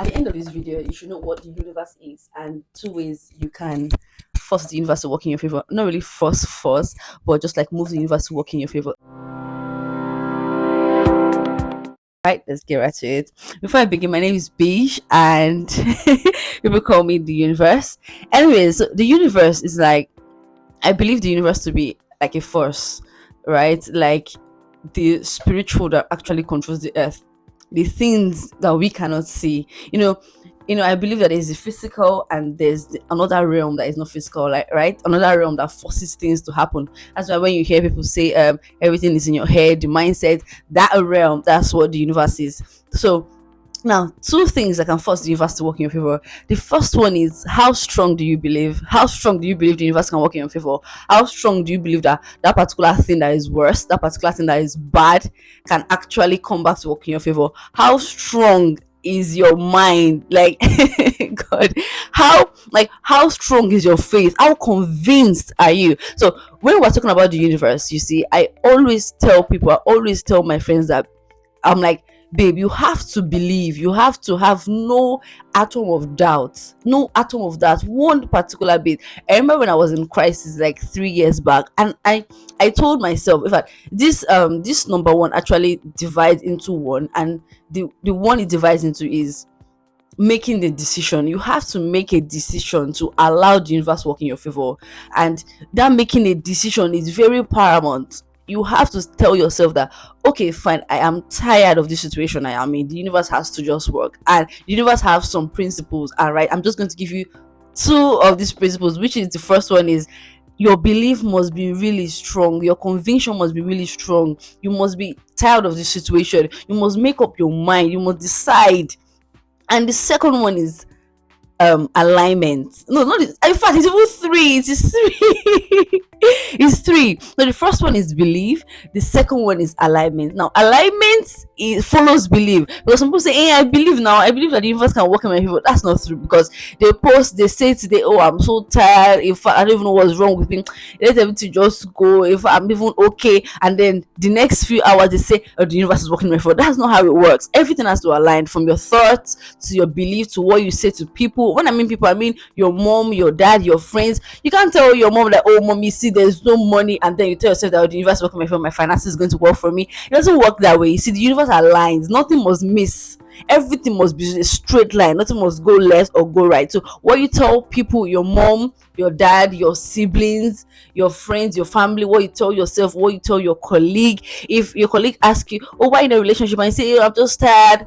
At the end of this video, you should know what the universe is and two ways you can force the universe to work in your favor. Not really force, but just like move the universe to work in your favor. Right, let's get right to it. Before I begin, my name is Beige, and people call me the universe. Anyways, so the universe is like, I believe the universe to be like a force, right? Like the spiritual that actually controls the earth, the things that we cannot see. I believe that there's the physical and there's another realm that is not physical, like right, another realm that forces things to happen. That's why when you hear people say everything is in your head, the mindset, that realm, that's what the universe is. So now, two things that can force the universe to work in your favor. The first one is, how strong do you believe? How strong do you believe the universe can work in your favor? How strong do you believe that that particular thing that is worse, that particular thing that is bad, can actually come back to work in your favor? How strong is your mind? Like, God, how strong is your faith? How convinced are you? So when we're talking about the universe, you see, I always tell my friends that I'm like, babe, you have to believe, you have to have no atom of doubt, one particular bit. I remember when I was in crisis like 3 years back, and I told myself, in fact, this number one actually divides into one, and the one it divides into is making the decision. You have to make a decision to allow the universe work in your favor, and that making a decision is very paramount. You have to tell yourself that, okay, fine, I am tired of this situation I am in. The universe has to just work, and the universe have some principles. All right, I'm just going to give you two of these principles, which is, the first one is, your belief must be really strong, your conviction must be really strong. You must be tired of this situation, you must make up your mind, you must decide. And the second one is alignment. No, not this. In fact, it's even three. It is three. It's three. So the first one is belief. The second one is alignment. Now, alignment follows belief, because some people say, "Hey, I believe now. I believe that the universe can work in my favor." That's not true, because they say today, "Oh, I'm so tired. In fact, I don't even know what's wrong with me. Let everything just go. If I'm even okay," and then the next few hours they say, "Oh, the universe is working in my favor." That's not how it works. Everything has to align, from your thoughts to your belief to what you say to people. When I mean people, I mean your mom, your dad, your friends. You can't tell your mom that, "Oh, mommy, see, there's no money," and then you tell yourself that, "Oh, the universe is working in my favor. My finances is going to work for me." It doesn't work that way. You see, the universe aligns. Nothing must miss. Everything must be a straight line. Nothing must go left or go right. So what you tell people, your mom, your dad, your siblings, your friends, your family, what you tell yourself, what you tell your colleague. If your colleague asks you, "Oh, why in a relationship?" and you say, "Oh, I'm just tired,"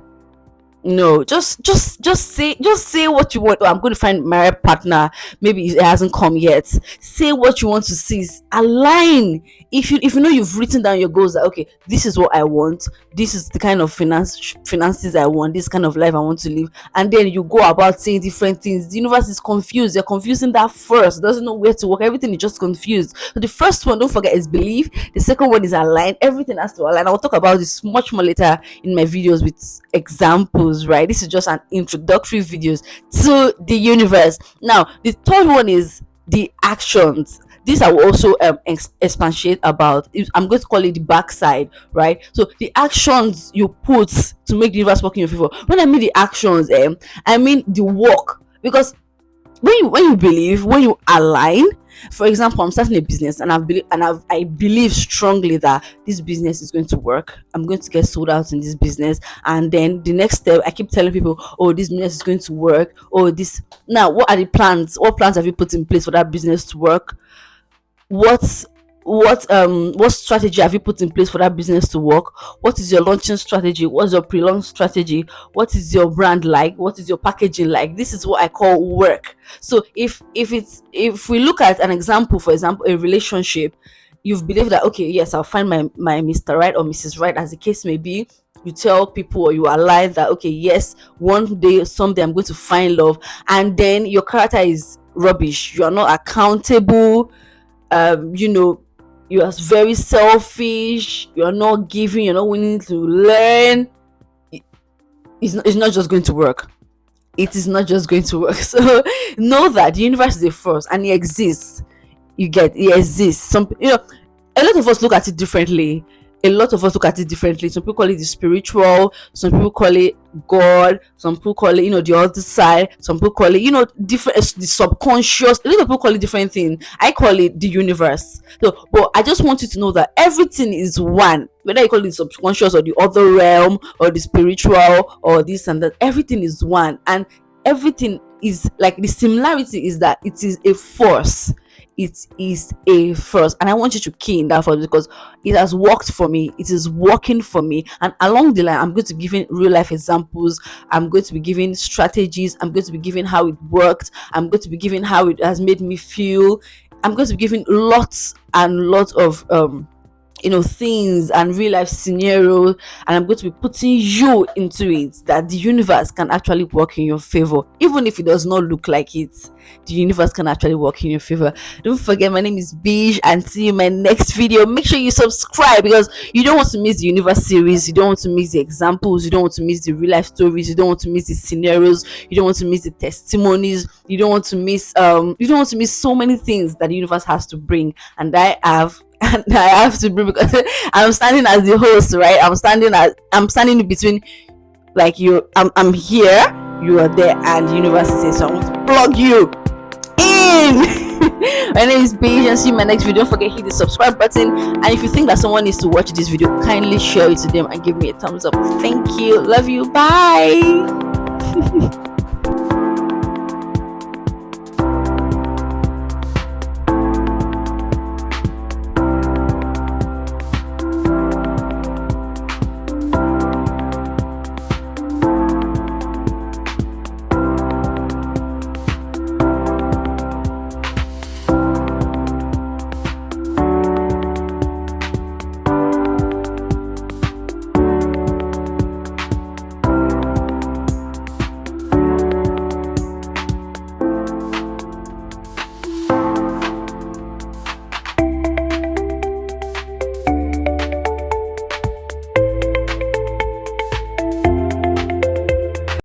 no, just say what you want. "Oh, I'm going to find my right partner, maybe it hasn't come yet." Say what you want to see. Align. If you know you've written down your goals, that, okay, this is what I want, this is the kind of finances I want, this kind of life I want to live, and then you go about saying different things. The universe is confused. You're confusing that first. It doesn't know where to work. Everything is just confused. So the first one, don't forget, is belief. The second one is align. Everything has to align. I'll talk about this much more later in my videos with examples, right? This is just an introductory videos to the universe. Now, the third one is the actions. This I will also expatiate about. I'm going to call it the backside, right? So the actions you put to make the universe work in your favor. When I mean the actions, I mean the work. Because when you believe, when you align, for example, I'm starting a business, and I believe strongly that this business is going to work. I'm going to get sold out in this business, and then the next step, I keep telling people, "Oh, this business is going to work." Oh, this now, what are the plans? What plans have you put in place for that business to work? What strategy have you put in place for that business to work? What is your launching strategy? What's your pre-launch strategy? What is your brand like? What is your packaging like? This is what I call work. So if we look at an example, for example, a relationship, you've believed that, okay, yes, I'll find my Mr. Right or Mrs. Right, as the case may be. You tell people, or you align that, okay, yes, one day, someday, I'm going to find love, and then your character is rubbish. You are not accountable. You are very selfish. You're not giving. You're not willing to learn. It's not just going to work. It is not just going to work. So know that the universe is a force, and it exists. It exists. A lot of us look at it differently. a lot of us look at it differently. Some people call it the spiritual, some people call it God, some people call it, the other side, some people call it, different, the subconscious. A lot of people call it different things. I call it the universe. So, but I just want you to know that everything is one. Whether you call it subconscious or the other realm or the spiritual or this and that, everything is one. And everything is like, the similarity is that it is a force. It is a force, and I want you to key in that force, because it has worked for me, it is working for me. And along the line, I'm going to be giving real life examples, I'm going to be giving strategies, I'm going to be giving how it worked, I'm going to be giving how it has made me feel. I'm going to be giving lots and lots of things and real life scenarios, and I'm going to be putting you into it, that the universe can actually work in your favor. Even if it does not look like it, the universe can actually work in your favor. Don't forget, my name is Beige, and see you in my next video. Make sure you subscribe, because you don't want to miss the universe series, you don't want to miss the examples, you don't want to miss the real life stories, you don't want to miss the scenarios, you don't want to miss the testimonies, you don't want to miss so many things that the universe has to bring. And I have to bring, because I'm standing as the host, right? I'm standing in between, like I'm here, you are there, and the universe says, so I want to plug you in. My name is Beige, and see you in my next video. Don't forget, hit the subscribe button, and if you think that someone needs to watch this video, kindly share it to them and give me a thumbs up. Thank you, love you, bye.